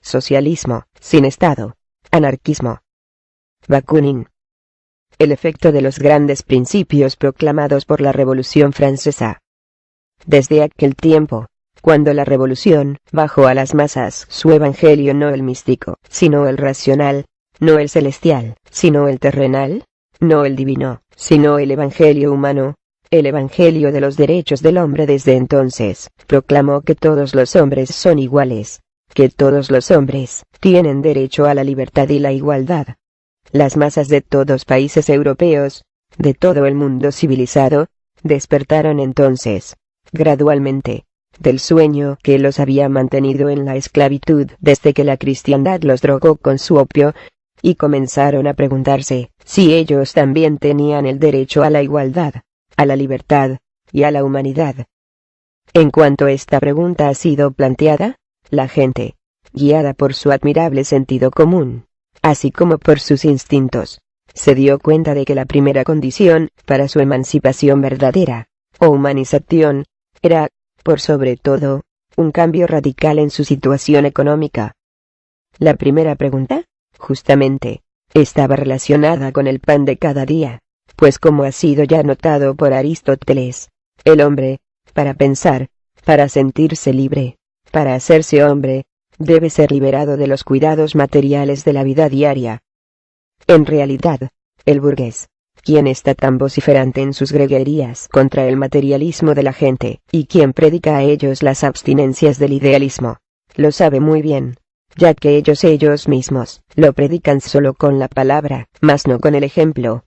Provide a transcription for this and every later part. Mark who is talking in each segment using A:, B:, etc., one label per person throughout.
A: socialismo, sin Estado, anarquismo. Bakunin. El efecto de los grandes principios proclamados por la Revolución Francesa. Desde aquel tiempo, cuando la revolución bajó a las masas su evangelio, no el místico, sino el racional, no el celestial, sino el terrenal, no el divino, sino el evangelio humano, el evangelio de los derechos del hombre, desde entonces proclamó que todos los hombres son iguales, que todos los hombres tienen derecho a la libertad y la igualdad. Las masas de todos países europeos, de todo el mundo civilizado, despertaron entonces, gradualmente, del sueño que los había mantenido en la esclavitud desde que la cristiandad los drogó con su opio, y comenzaron a preguntarse si ellos también tenían el derecho a la igualdad, a la libertad, y a la humanidad. En cuanto esta pregunta ha sido planteada, la gente, guiada por su admirable sentido común, así como por sus instintos, se dio cuenta de que la primera condición para su emancipación verdadera, o humanización, era, por sobre todo, un cambio radical en su situación económica. La primera pregunta, justamente, estaba relacionada con el pan de cada día, pues como ha sido ya notado por Aristóteles, el hombre, para pensar, para sentirse libre, para hacerse hombre, debe ser liberado de los cuidados materiales de la vida diaria. En realidad, el burgués, quien está tan vociferante en sus greguerías contra el materialismo de la gente, y quien predica a ellos las abstinencias del idealismo, lo sabe muy bien, ya que ellos mismos lo predican solo con la palabra, mas no con el ejemplo.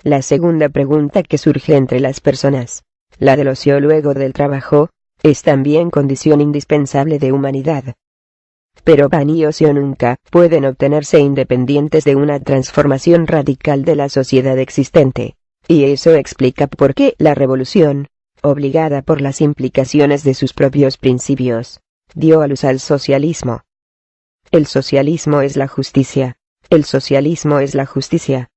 A: La segunda pregunta que surge entre las personas, la del ocio luego del trabajo, es también condición indispensable de humanidad. Pero pan y ocio nunca pueden obtenerse independientes de una transformación radical de la sociedad existente, y eso explica por qué la revolución, obligada por las implicaciones de sus propios principios, dio a luz al socialismo. El socialismo es la justicia, el socialismo es la justicia.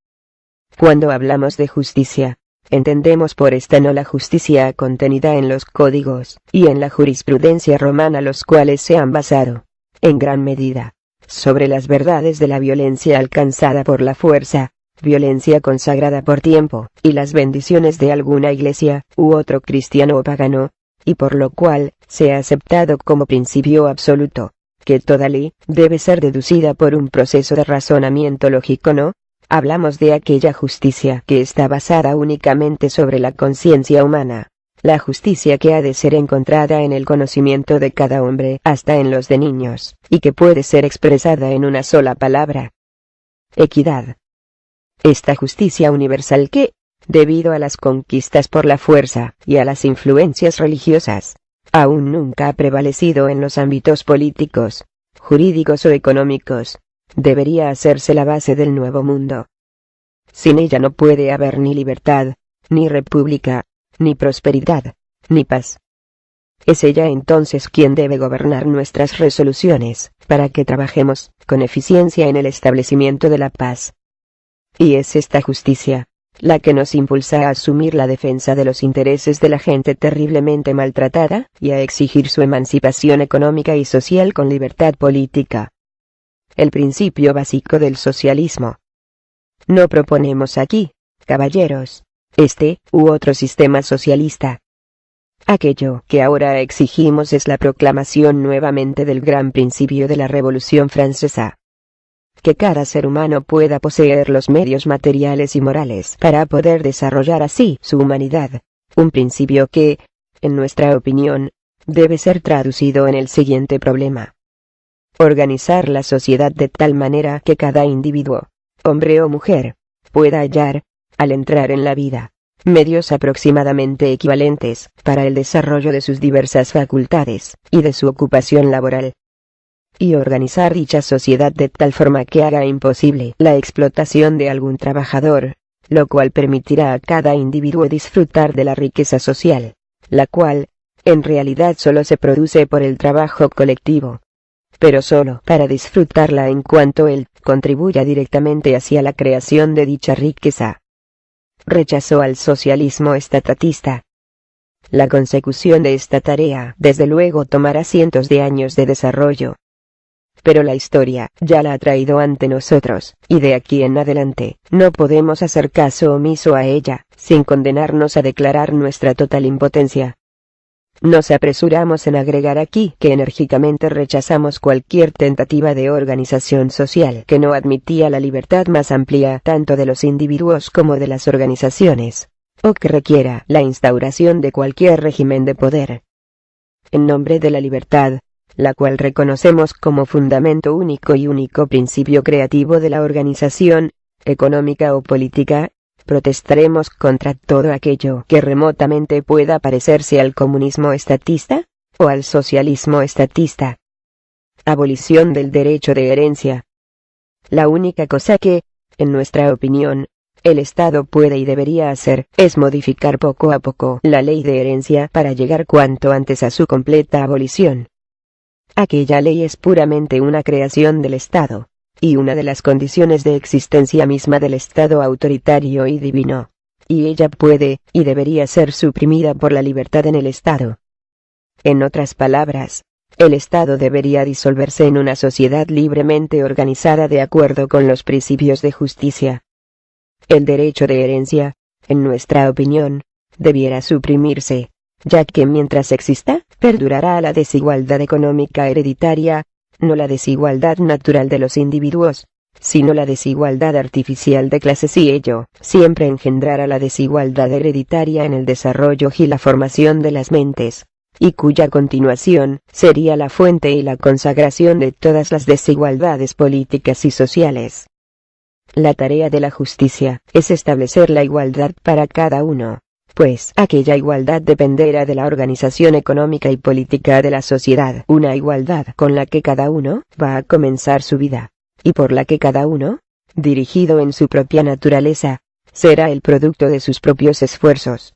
A: Cuando hablamos de justicia, entendemos por esta no la justicia contenida en los códigos y en la jurisprudencia romana, los cuales se han basado, en gran medida, sobre las verdades de la violencia alcanzada por la fuerza, violencia consagrada por tiempo, y las bendiciones de alguna iglesia u otro cristiano o pagano, y por lo cual se ha aceptado como principio absoluto, que toda ley debe ser deducida por un proceso de razonamiento lógico, ¿no? Hablamos de aquella justicia que está basada únicamente sobre la conciencia humana, la justicia que ha de ser encontrada en el conocimiento de cada hombre, hasta en los de niños, y que puede ser expresada en una sola palabra: equidad. Esta justicia universal que, debido a las conquistas por la fuerza y a las influencias religiosas, aún nunca ha prevalecido en los ámbitos políticos, jurídicos o económicos, debería hacerse la base del nuevo mundo. Sin ella no puede haber ni libertad, ni república, ni prosperidad, ni paz. Es ella entonces quien debe gobernar nuestras resoluciones, para que trabajemos con eficiencia en el establecimiento de la paz. Y es esta justicia la que nos impulsa a asumir la defensa de los intereses de la gente terriblemente maltratada, y a exigir su emancipación económica y social con libertad política. El principio básico del socialismo. No proponemos aquí, caballeros, este u otro sistema socialista. Aquello que ahora exigimos es la proclamación nuevamente del gran principio de la Revolución Francesa. Que cada ser humano pueda poseer los medios materiales y morales para poder desarrollar así su humanidad, un principio que, en nuestra opinión, debe ser traducido en el siguiente problema: organizar la sociedad de tal manera que cada individuo, hombre o mujer, pueda hallar, al entrar en la vida, medios aproximadamente equivalentes para el desarrollo de sus diversas facultades y de su ocupación laboral. Y organizar dicha sociedad de tal forma que haga imposible la explotación de algún trabajador, lo cual permitirá a cada individuo disfrutar de la riqueza social, la cual, en realidad solo se produce por el trabajo colectivo, pero solo para disfrutarla en cuanto él contribuya directamente hacia la creación de dicha riqueza. Rechazó al socialismo estatista. La consecución de esta tarea, desde luego, tomará cientos de años de desarrollo. pero la historia ya la ha traído ante nosotros, y de aquí en adelante, no podemos hacer caso omiso a ella, sin condenarnos a declarar nuestra total impotencia. Nos apresuramos en agregar aquí que enérgicamente rechazamos cualquier tentativa de organización social que no admitía la libertad más amplia tanto de los individuos como de las organizaciones, o que requiera la instauración de cualquier régimen de poder. En nombre de la libertad, la cual reconocemos como fundamento único y único principio creativo de la organización, económica o política, protestaremos contra todo aquello que remotamente pueda parecerse al comunismo estatista, o al socialismo estatista. Abolición del derecho de herencia. La única cosa que, en nuestra opinión, el Estado puede y debería hacer, es modificar poco a poco la ley de herencia para llegar cuanto antes a su completa abolición. Aquella ley es puramente una creación del Estado, y una de las condiciones de existencia misma del Estado autoritario y divino, y ella puede, y debería ser suprimida por la libertad en el Estado. En otras palabras, el Estado debería disolverse en una sociedad libremente organizada de acuerdo con los principios de justicia. El derecho de herencia, en nuestra opinión, debiera suprimirse, ya que mientras exista, perdurará la desigualdad económica hereditaria, no la desigualdad natural de los individuos, sino la desigualdad artificial de clases y ello siempre engendrará la desigualdad hereditaria en el desarrollo y la formación de las mentes, y cuya continuación sería la fuente y la consagración de todas las desigualdades políticas y sociales. La tarea de la justicia es establecer la igualdad para cada uno, pues aquella igualdad dependerá de la organización económica y política de la sociedad, una igualdad con la que cada uno va a comenzar su vida, y por la que cada uno, dirigido en su propia naturaleza, será el producto de sus propios esfuerzos.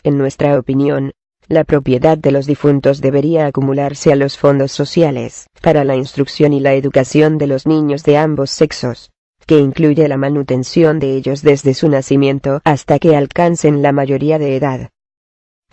A: En nuestra opinión, la propiedad de los difuntos debería acumularse a los fondos sociales, para la instrucción y la educación de los niños de ambos sexos, que incluye la manutención de ellos desde su nacimiento hasta que alcancen la mayoría de edad.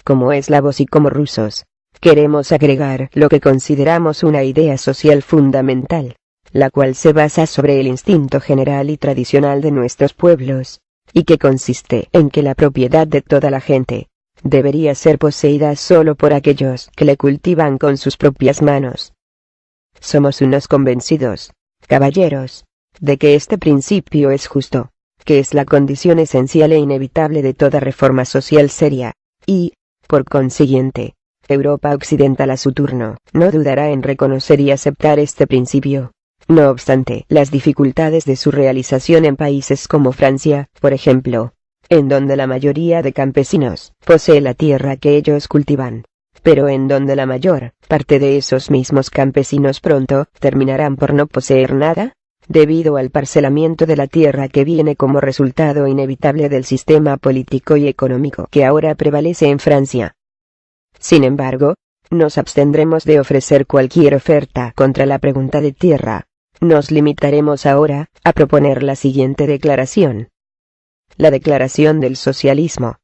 A: Como eslavos y como rusos, queremos agregar lo que consideramos una idea social fundamental, la cual se basa sobre el instinto general y tradicional de nuestros pueblos, y que consiste en que la propiedad de toda la gente debería ser poseída solo por aquellos que le cultivan con sus propias manos. Somos unos convencidos, caballeros, de que este principio es justo, que es la condición esencial e inevitable de toda reforma social seria, y, por consiguiente, Europa occidental a su turno, no dudará en reconocer y aceptar este principio. No obstante, las dificultades de su realización en países como Francia, por ejemplo, en donde la mayoría de campesinos posee la tierra que ellos cultivan, pero en donde la mayor parte de esos mismos campesinos pronto terminarán por no poseer nada, debido al parcelamiento de la tierra que viene como resultado inevitable del sistema político y económico que ahora prevalece en Francia. Sin embargo, nos abstendremos de ofrecer cualquier oferta contra la pregunta de tierra. Nos limitaremos ahora a proponer la siguiente declaración. La declaración del socialismo.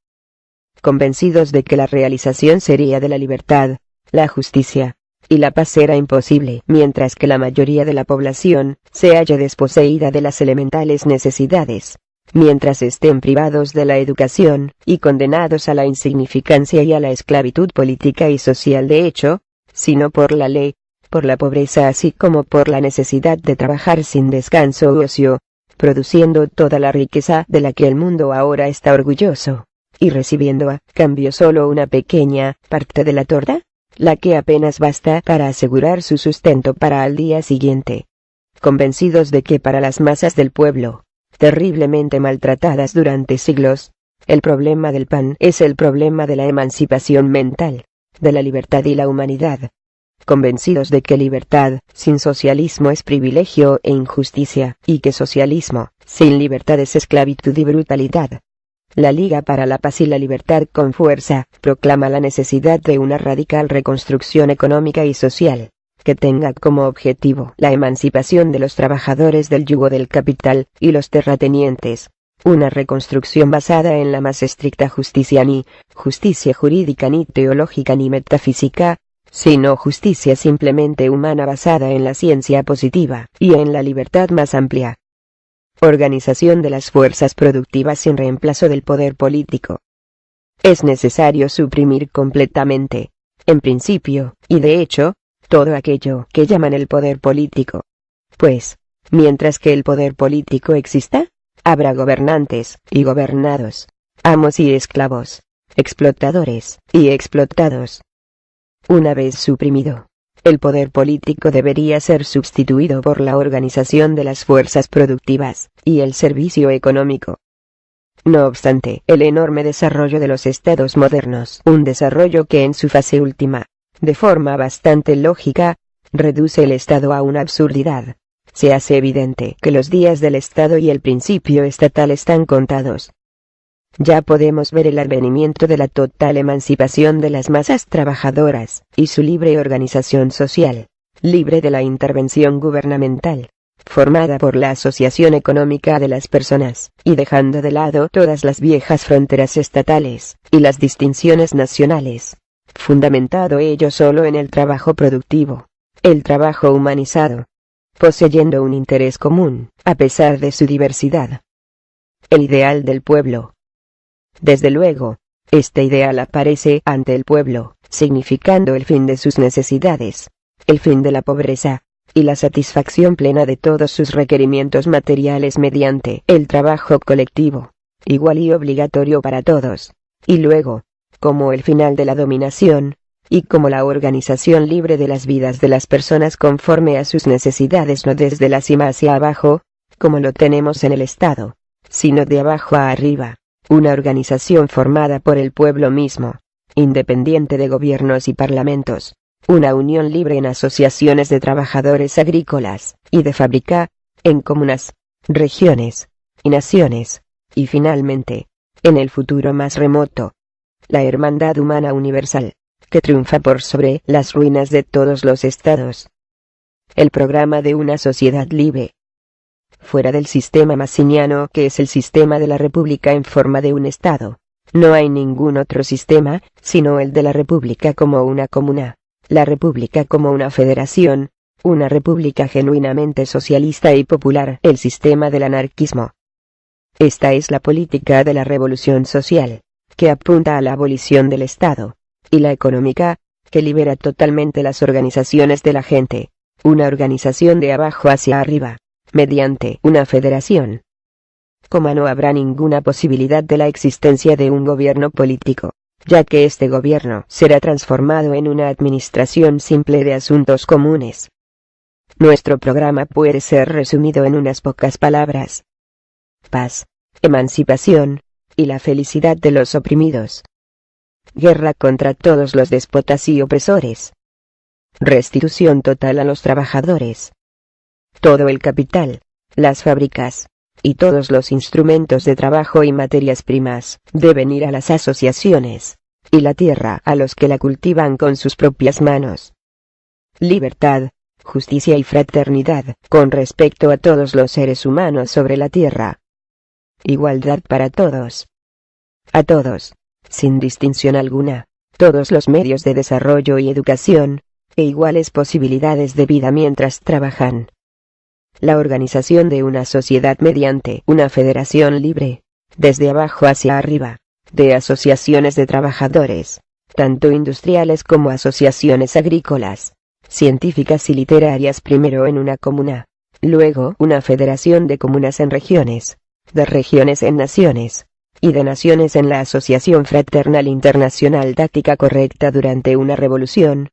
A: Convencidos de que la realización sería de la libertad, la justicia y la paz será imposible mientras que la mayoría de la población se halle desposeída de las elementales necesidades, mientras estén privados de la educación y condenados a la insignificancia y a la esclavitud política y social de hecho, sino por la ley, por la pobreza así como por la necesidad de trabajar sin descanso u ocio, produciendo toda la riqueza de la que el mundo ahora está orgulloso, y recibiendo a cambio solo una pequeña parte de la torta, la que apenas basta para asegurar su sustento para al día siguiente. Convencidos de que para las masas del pueblo, terriblemente maltratadas durante siglos, el problema del pan es el problema de la emancipación mental, de la libertad y la humanidad. Convencidos de que libertad sin socialismo es privilegio e injusticia, y que socialismo sin libertad es esclavitud y brutalidad. La Liga para la Paz y la Libertad con fuerza proclama la necesidad de una radical reconstrucción económica y social, que tenga como objetivo la emancipación de los trabajadores del yugo del capital y los terratenientes, una reconstrucción basada en la más estricta justicia, ni justicia jurídica ni teológica ni metafísica, sino justicia simplemente humana basada en la ciencia positiva y en la libertad más amplia. Organización de las fuerzas productivas sin reemplazo del poder político. Es necesario suprimir completamente, en principio, y de hecho, todo aquello que llaman el poder político. Pues, mientras que el poder político exista, habrá gobernantes y gobernados, amos y esclavos, explotadores y explotados. Una vez suprimido, el poder político debería ser sustituido por la organización de las fuerzas productivas y el servicio económico. No obstante, el enorme desarrollo de los estados modernos, un desarrollo que en su fase última, de forma bastante lógica, reduce el Estado a una absurdidad, se hace evidente que los días del Estado y el principio estatal están contados. Ya podemos ver el advenimiento de la total emancipación de las masas trabajadoras, y su libre organización social, libre de la intervención gubernamental, formada por la asociación económica de las personas, y dejando de lado todas las viejas fronteras estatales, y las distinciones nacionales, fundamentado ello solo en el trabajo productivo, el trabajo humanizado, poseyendo un interés común, a pesar de su diversidad. El ideal del pueblo. Desde luego, este ideal aparece ante el pueblo, significando el fin de sus necesidades, el fin de la pobreza, y la satisfacción plena de todos sus requerimientos materiales mediante el trabajo colectivo, igual y obligatorio para todos, y luego, como el final de la dominación, y como la organización libre de las vidas de las personas conforme a sus necesidades no desde la cima hacia abajo, como lo tenemos en el Estado, sino de abajo a arriba. Una organización formada por el pueblo mismo, independiente de gobiernos y parlamentos, una unión libre en asociaciones de trabajadores agrícolas, y de fábrica, en comunas, regiones, y naciones, y finalmente, en el futuro más remoto, la hermandad humana universal, que triunfa por sobre las ruinas de todos los estados. El programa de una sociedad libre. Fuera del sistema massiniano que es el sistema de la república en forma de un estado, no hay ningún otro sistema, sino el de la república como una comuna, la república como una federación, una república genuinamente socialista y popular, el sistema del anarquismo. Esta es la política de la revolución social, que apunta a la abolición del Estado, y la económica, que libera totalmente las organizaciones de la gente, una organización de abajo hacia arriba, mediante una federación. Como no habrá ninguna posibilidad de la existencia de un gobierno político, ya que este gobierno será transformado en una administración simple de asuntos comunes. Nuestro programa puede ser resumido en unas pocas palabras: paz, emancipación, y la felicidad de los oprimidos. Guerra contra todos los déspotas y opresores. Restitución total a los trabajadores. Todo el capital, las fábricas, y todos los instrumentos de trabajo y materias primas, deben ir a las asociaciones, y la tierra a los que la cultivan con sus propias manos. Libertad, justicia y fraternidad, con respecto a todos los seres humanos sobre la tierra. Igualdad para todos. A todos, sin distinción alguna, todos los medios de desarrollo y educación, e iguales posibilidades de vida mientras trabajan. La organización de una sociedad mediante una federación libre, desde abajo hacia arriba, de asociaciones de trabajadores, tanto industriales como asociaciones agrícolas, científicas y literarias, primero en una comuna, luego una federación de comunas en regiones, de regiones en naciones, y de naciones en la Asociación Fraternal Internacional táctica correcta durante una revolución.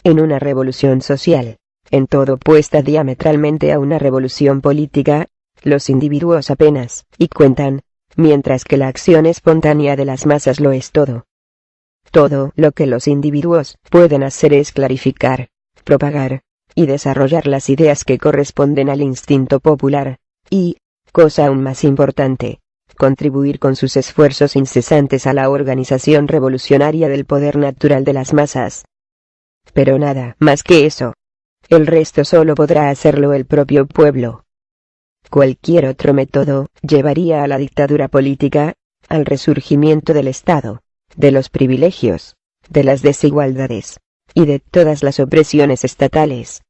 A: En una revolución social, en todo opuesta diametralmente a una revolución política, los individuos apenas y cuentan, mientras que la acción espontánea de las masas lo es todo. Todo lo que los individuos pueden hacer es clarificar, propagar, y desarrollar las ideas que corresponden al instinto popular, y, cosa aún más importante, contribuir con sus esfuerzos incesantes a la organización revolucionaria del poder natural de las masas. Pero nada más que eso. El resto solo podrá hacerlo el propio pueblo. Cualquier otro método llevaría a la dictadura política, al resurgimiento del Estado, de los privilegios, de las desigualdades, y de todas las opresiones estatales.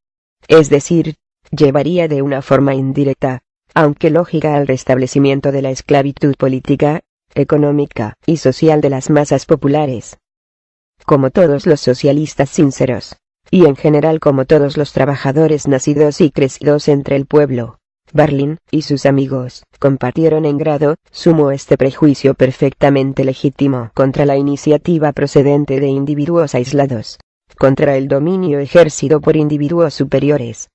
A: Es decir, llevaría de una forma indirecta, aunque lógica, al restablecimiento de la esclavitud política, económica y social de las masas populares. Como todos los socialistas sinceros, y en general como todos los trabajadores nacidos y crecidos entre el pueblo, Berlín y sus amigos compartieron en grado sumo este prejuicio perfectamente legítimo contra la iniciativa procedente de individuos aislados, contra el dominio ejercido por individuos superiores.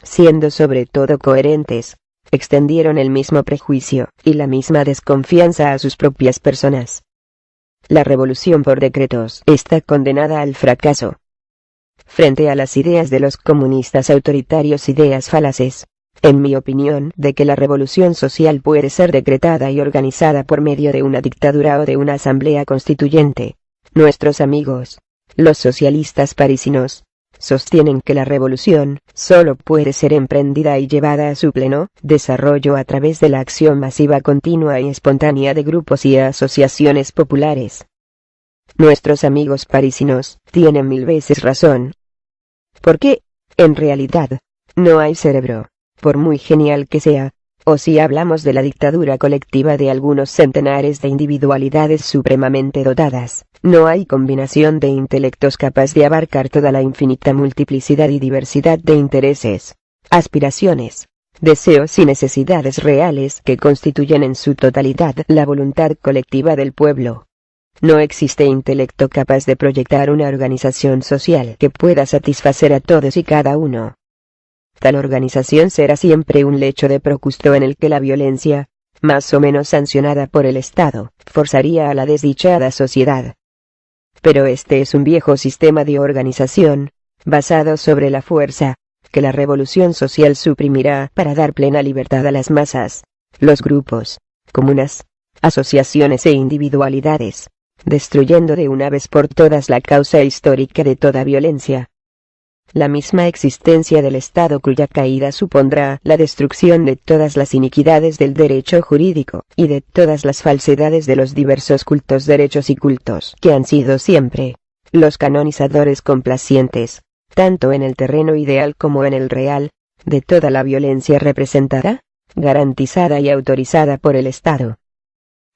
A: Siendo sobre todo coherentes, extendieron el mismo prejuicio y la misma desconfianza a sus propias personas. La revolución por decretos está condenada al fracaso. Frente a las ideas de los comunistas autoritarios, ideas falaces, en mi opinión, de que la revolución social puede ser decretada y organizada por medio de una dictadura o de una asamblea constituyente, nuestros amigos, los socialistas parisinos, sostienen que la revolución solo puede ser emprendida y llevada a su pleno desarrollo a través de la acción masiva, continua y espontánea de grupos y asociaciones populares. Nuestros amigos parisinos tienen 1000 veces razón. Porque, en realidad, no hay cerebro, por muy genial que sea, o si hablamos de la dictadura colectiva de algunos centenares de individualidades supremamente dotadas, no hay combinación de intelectos capaz de abarcar toda la infinita multiplicidad y diversidad de intereses, aspiraciones, deseos y necesidades reales que constituyen en su totalidad la voluntad colectiva del pueblo. No existe intelecto capaz de proyectar una organización social que pueda satisfacer a todos y cada uno. Tal organización será siempre un lecho de Procusto en el que la violencia, más o menos sancionada por el Estado, forzaría a la desdichada sociedad. Pero este es un viejo sistema de organización, basado sobre la fuerza, que la revolución social suprimirá para dar plena libertad a las masas, los grupos, comunas, asociaciones e individualidades, destruyendo de una vez por todas la causa histórica de toda violencia. La misma existencia del Estado, cuya caída supondrá la destrucción de todas las iniquidades del derecho jurídico y de todas las falsedades de los diversos cultos, derechos y cultos que han sido siempre los canonizadores complacientes, tanto en el terreno ideal como en el real, de toda la violencia representada, garantizada y autorizada por el Estado.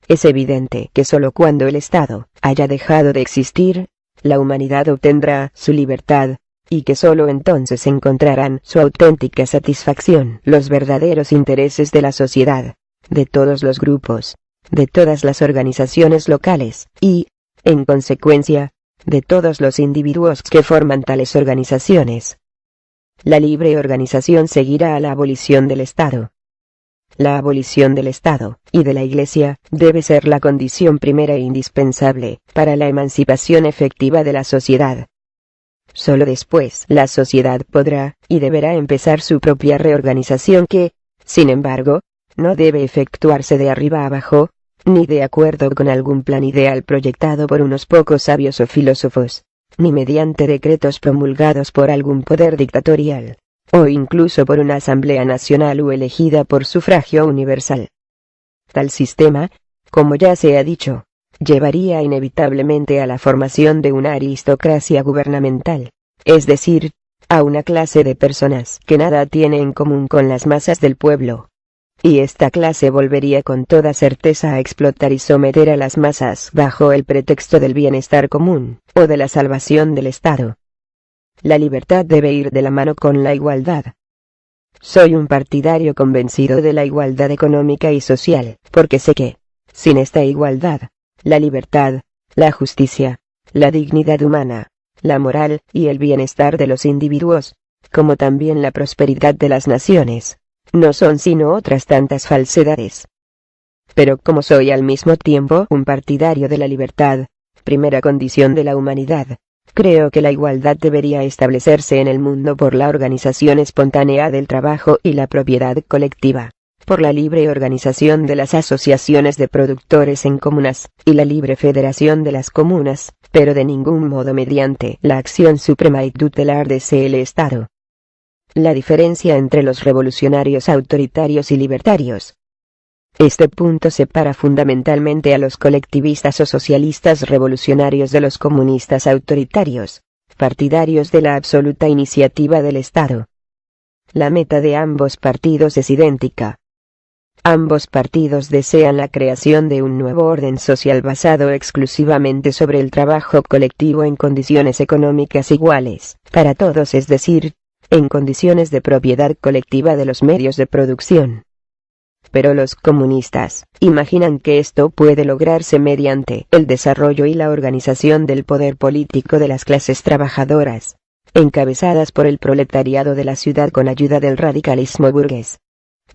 A: Es evidente que sólo cuando el Estado haya dejado de existir, la humanidad obtendrá su libertad, y que sólo entonces encontrarán su auténtica satisfacción los verdaderos intereses de la sociedad, de todos los grupos, de todas las organizaciones locales, y, en consecuencia, de todos los individuos que forman tales organizaciones. La libre organización seguirá a la abolición del Estado. La abolición del Estado y de la Iglesia debe ser la condición primera e indispensable para la emancipación efectiva de la sociedad. Solo después la sociedad podrá y deberá empezar su propia reorganización que, sin embargo, no debe efectuarse de arriba abajo, ni de acuerdo con algún plan ideal proyectado por unos pocos sabios o filósofos, ni mediante decretos promulgados por algún poder dictatorial, o incluso por una asamblea nacional o elegida por sufragio universal. Tal sistema, como ya se ha dicho, llevaría inevitablemente a la formación de una aristocracia gubernamental, es decir, a una clase de personas que nada tiene en común con las masas del pueblo. Y esta clase volvería con toda certeza a explotar y someter a las masas bajo el pretexto del bienestar común, o de la salvación del Estado. La libertad debe ir de la mano con la igualdad. Soy un partidario convencido de la igualdad económica y social, porque sé que, sin esta igualdad, la libertad, la justicia, la dignidad humana, la moral y el bienestar de los individuos, como también la prosperidad de las naciones, no son sino otras tantas falsedades. Pero como soy al mismo tiempo un partidario de la libertad, primera condición de la humanidad, creo que la igualdad debería establecerse en el mundo por la organización espontánea del trabajo y la propiedad colectiva, por la libre organización de las asociaciones de productores en comunas, y la libre federación de las comunas, pero de ningún modo mediante la acción suprema y tutelar de el Estado. La diferencia entre los revolucionarios autoritarios y libertarios. Este punto separa fundamentalmente a los colectivistas o socialistas revolucionarios de los comunistas autoritarios, partidarios de la absoluta iniciativa del Estado. La meta de ambos partidos es idéntica. Ambos partidos desean la creación de un nuevo orden social basado exclusivamente sobre el trabajo colectivo en condiciones económicas iguales, para todos, es decir, en condiciones de propiedad colectiva de los medios de producción. Pero los comunistas imaginan que esto puede lograrse mediante el desarrollo y la organización del poder político de las clases trabajadoras, encabezadas por el proletariado de la ciudad con ayuda del radicalismo burgués.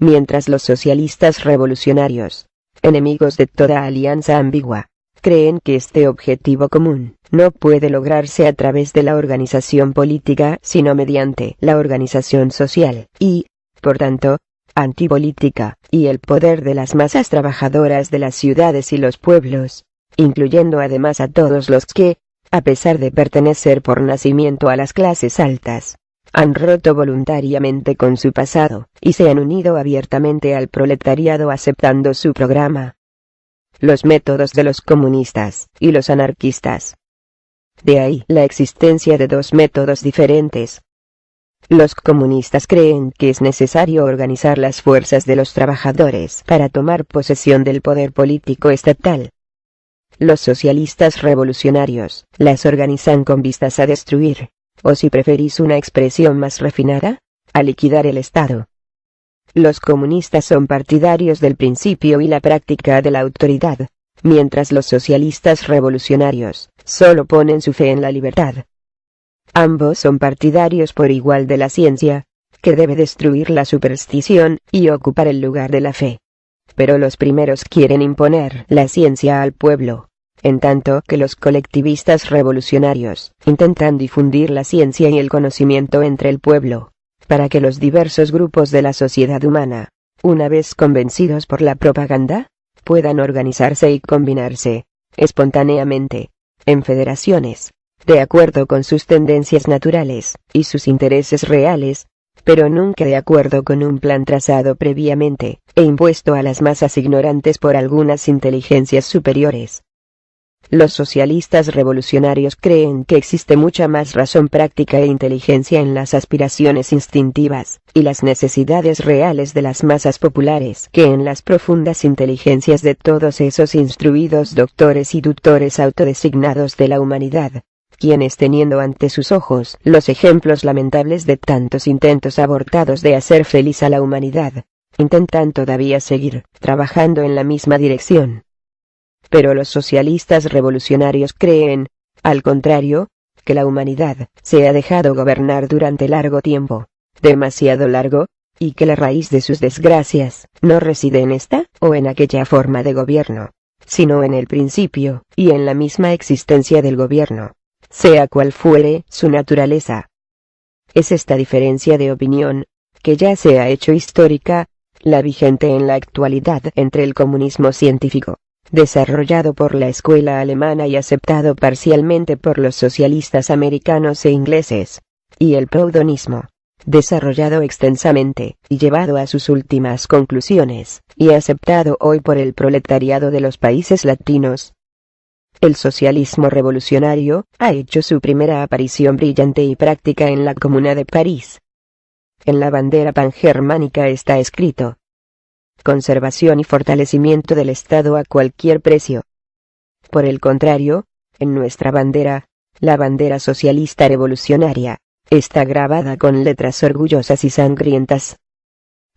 A: Mientras los socialistas revolucionarios, enemigos de toda alianza ambigua, creen que este objetivo común no puede lograrse a través de la organización política sino mediante la organización social y, por tanto, antipolítica, y el poder de las masas trabajadoras de las ciudades y los pueblos, incluyendo además a todos los que, a pesar de pertenecer por nacimiento a las clases altas, han roto voluntariamente con su pasado, y se han unido abiertamente al proletariado aceptando su programa. Los métodos de los comunistas y los anarquistas. De ahí la existencia de dos métodos diferentes. Los comunistas creen que es necesario organizar las fuerzas de los trabajadores para tomar posesión del poder político estatal. Los socialistas revolucionarios las organizan con vistas a destruir, o si preferís una expresión más refinada, a liquidar el Estado. Los comunistas son partidarios del principio y la práctica de la autoridad, mientras los socialistas revolucionarios solo ponen su fe en la libertad. Ambos son partidarios por igual de la ciencia, que debe destruir la superstición y ocupar el lugar de la fe. Pero los primeros quieren imponer la ciencia al pueblo, en tanto que los colectivistas revolucionarios intentan difundir la ciencia y el conocimiento entre el pueblo, para que los diversos grupos de la sociedad humana, una vez convencidos por la propaganda, puedan organizarse y combinarse, espontáneamente, en federaciones, de acuerdo con sus tendencias naturales y sus intereses reales, pero nunca de acuerdo con un plan trazado previamente e impuesto a las masas ignorantes por algunas inteligencias superiores. Los socialistas revolucionarios creen que existe mucha más razón práctica e inteligencia en las aspiraciones instintivas y las necesidades reales de las masas populares que en las profundas inteligencias de todos esos instruidos doctores y tutores autodesignados de la humanidad, quienes teniendo ante sus ojos los ejemplos lamentables de tantos intentos abortados de hacer feliz a la humanidad, intentan todavía seguir trabajando en la misma dirección. Pero los socialistas revolucionarios creen, al contrario, que la humanidad se ha dejado gobernar durante largo tiempo, demasiado largo, y que la raíz de sus desgracias no reside en esta o en aquella forma de gobierno, sino en el principio y en la misma existencia del gobierno, sea cual fuere su naturaleza. Es esta diferencia de opinión, que ya se ha hecho histórica, la vigente en la actualidad entre el comunismo científico, desarrollado por la escuela alemana y aceptado parcialmente por los socialistas americanos e ingleses, y el proudhonismo, desarrollado extensamente y llevado a sus últimas conclusiones, y aceptado hoy por el proletariado de los países latinos. El socialismo revolucionario ha hecho su primera aparición brillante y práctica en la Comuna de París. En la bandera pangermánica está escrito: conservación y fortalecimiento del Estado a cualquier precio. Por el contrario, en nuestra bandera, la bandera socialista revolucionaria, está grabada con letras orgullosas y sangrientas: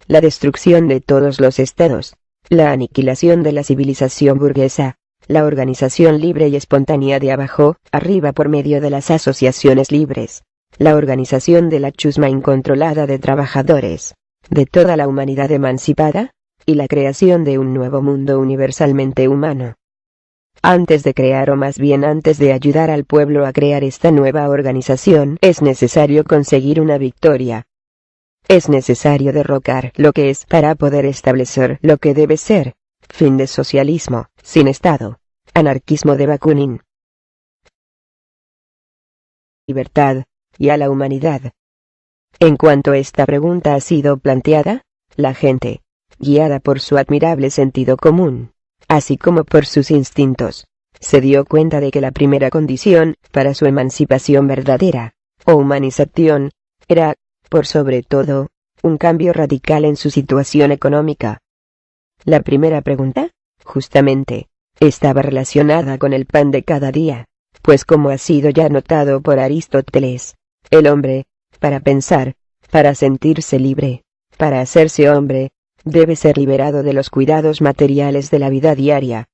A: la destrucción de todos los estados, la aniquilación de la civilización burguesa, la organización libre y espontánea de abajo arriba por medio de las asociaciones libres, la organización de la chusma incontrolada de trabajadores, de toda la humanidad emancipada, y la creación de un nuevo mundo universalmente humano. Antes de crear, o más bien antes de ayudar al pueblo a crear esta nueva organización, es necesario conseguir una victoria. Es necesario derrocar lo que es para poder establecer lo que debe ser. Fin de socialismo, sin Estado. Anarquismo de Bakunin. Libertad, y a la humanidad. En cuanto esta pregunta ha sido planteada, la gente, guiada por su admirable sentido común, así como por sus instintos, se dio cuenta de que la primera condición para su emancipación verdadera, o humanización, era, por sobre todo, un cambio radical en su situación económica. La primera pregunta, justamente, estaba relacionada con el pan de cada día, pues como ha sido ya notado por Aristóteles, el hombre, para pensar, para sentirse libre, para hacerse hombre, debe ser liberado de los cuidados materiales de la vida diaria.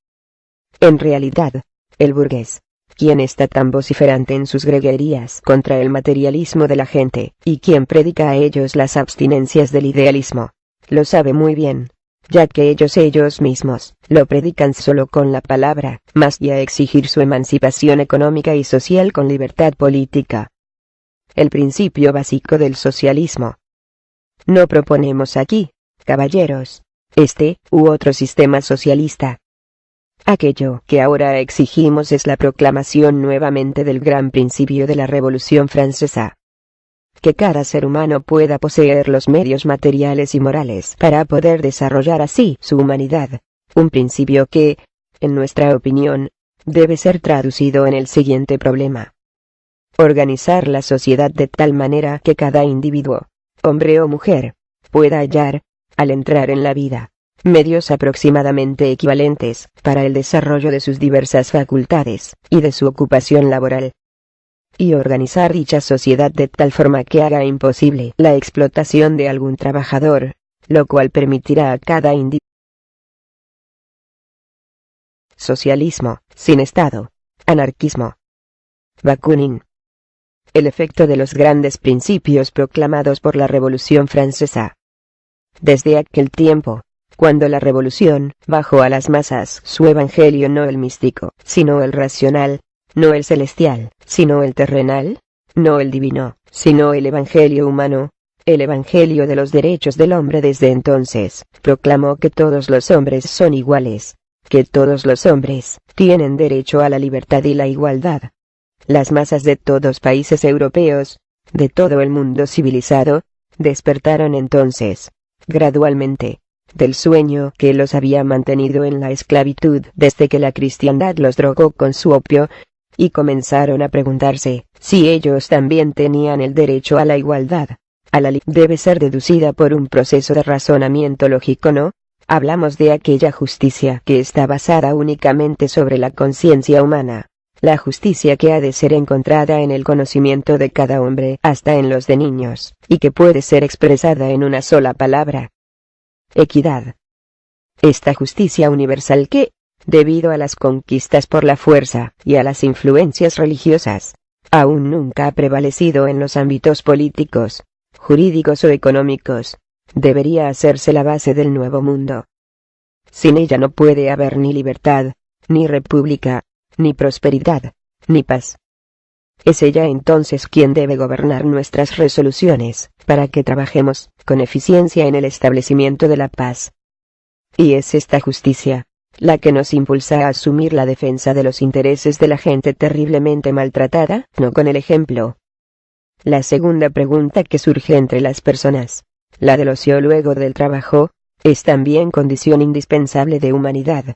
A: En realidad, el burgués, quien está tan vociferante en sus greguerías contra el materialismo de la gente, y quien predica a ellos las abstinencias del idealismo, lo sabe muy bien, ya que ellos mismos lo predican solo con la palabra, más y a exigir su emancipación económica y social con libertad política. El principio básico del socialismo. No proponemos aquí, caballeros, este u otro sistema socialista. Aquello que ahora exigimos es la proclamación nuevamente del gran principio de la Revolución Francesa. Que cada ser humano pueda poseer los medios materiales y morales para poder desarrollar así su humanidad, un principio que, en nuestra opinión, debe ser traducido en el siguiente problema. Organizar la sociedad de tal manera que cada individuo, hombre o mujer, pueda hallar, al entrar en la vida, medios aproximadamente equivalentes para el desarrollo de sus diversas facultades y de su ocupación laboral. Y organizar dicha sociedad de tal forma que haga imposible la explotación de algún trabajador, lo cual permitirá a cada individuo. Socialismo, sin Estado, anarquismo. Bakunin. El efecto de los grandes principios proclamados por la Revolución Francesa. Desde aquel tiempo, cuando la Revolución bajó a las masas su evangelio, no el místico, sino el racional, no el celestial, sino el terrenal, no el divino, sino el evangelio humano, el evangelio de los derechos del hombre, desde entonces proclamó que todos los hombres son iguales, que todos los hombres tienen derecho a la libertad y la igualdad. Las masas de todos países europeos, de todo el mundo civilizado, despertaron entonces, gradualmente, del sueño que los había mantenido en la esclavitud desde que la cristiandad los drogó con su opio, y comenzaron a preguntarse si ellos también tenían el derecho a la igualdad. Debe ser deducida por un proceso de razonamiento lógico, ¿no? Hablamos de aquella justicia que está basada únicamente sobre la conciencia humana. La justicia que ha de ser encontrada en el conocimiento de cada hombre, hasta en los de niños, y que puede ser expresada en una sola palabra: equidad. Esta justicia universal que, debido a las conquistas por la fuerza y a las influencias religiosas, aún nunca ha prevalecido en los ámbitos políticos, jurídicos o económicos, debería hacerse la base del nuevo mundo. Sin ella no puede haber ni libertad, ni república, ni prosperidad, ni paz. Es ella entonces quien debe gobernar nuestras resoluciones, para que trabajemos con eficiencia en el establecimiento de la paz. Y es esta justicia la que nos impulsa a asumir la defensa de los intereses de la gente terriblemente maltratada, no con el ejemplo. La segunda pregunta que surge entre las personas, la del ocio luego del trabajo, es también condición indispensable de humanidad.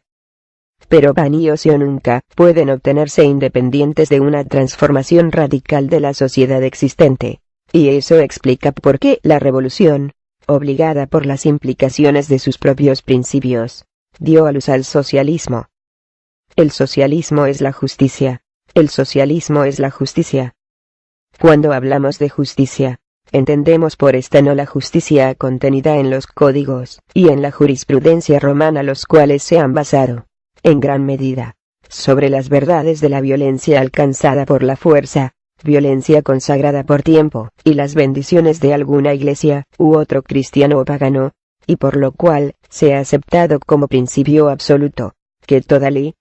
A: Pero pan y ocio nunca pueden obtenerse independientes de una transformación radical de la sociedad existente, y eso explica por qué la revolución, obligada por las implicaciones de sus propios principios, dio a luz al socialismo. El socialismo es la justicia, el socialismo es la justicia. Cuando hablamos de justicia, entendemos por esta no la justicia contenida en los códigos y en la jurisprudencia romana, los cuales se han basado, en gran medida, sobre las verdades de la violencia alcanzada por la fuerza, violencia consagrada por tiempo, y las bendiciones de alguna iglesia u otro cristiano o pagano, y por lo cual se ha aceptado como principio absoluto, que toda ley,